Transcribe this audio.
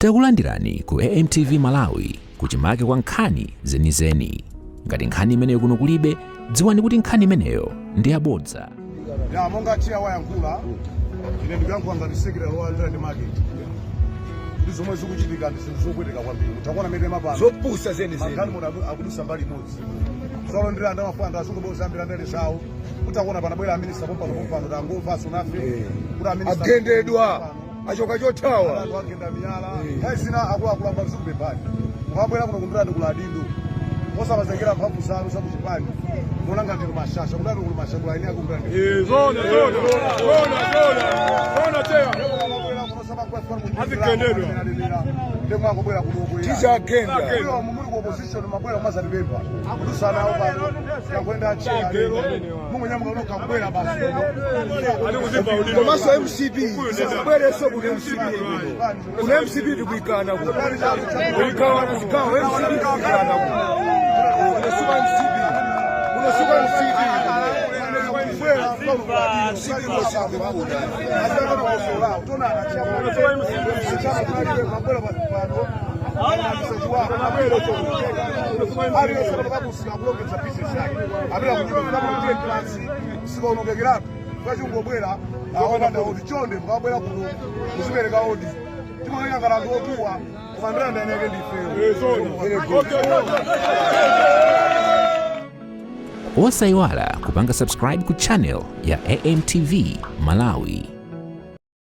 Takulandirani ku AMTV Malawi kuchimake kwa nkhani zenizeni. Ngati nkhani imeneyo kuno kulibe, dziwani kuti nkhani imeneyo ndi yabodza. Ya monga chia wayankhula ine ndikuyankhula ngati secretary wa Trade Market. Ndi zomwe zikuchitika ndi zinthu zokwetika kwambiri. Utakuona mene mapano zopusa zenizeni. Makani mona akudusa mbali imodzi. Solo ndira ndamafanda azunguboza ambira ndele zawo. Utakuona panabwera minister pompano tangomva sunafe. Kuti minister agendedwa achoka chothawa wagenda miyala haisina akula bazukube pali ngabwera kuno kundirani kula dindo osabazengera mphamvu zalo sakuchipani mona ngati mashasha kudani kuli mashasha kula inyako kudani zona teya azigendedwa ndemwango bwera kuno tiza agenda lero mumuli ku opposition mabwera mazalibemba kudusana awo bano yakwenda chia lero mungu nyamuka unoka kubwera basi komanso MCP bwereso kuna MCP kuna MCP ndikuikana kuikawana zikawo MCP ndikuikana kunasuka MCP Osaiwala kupanga subscribe ku channel ya AMTV Malawi.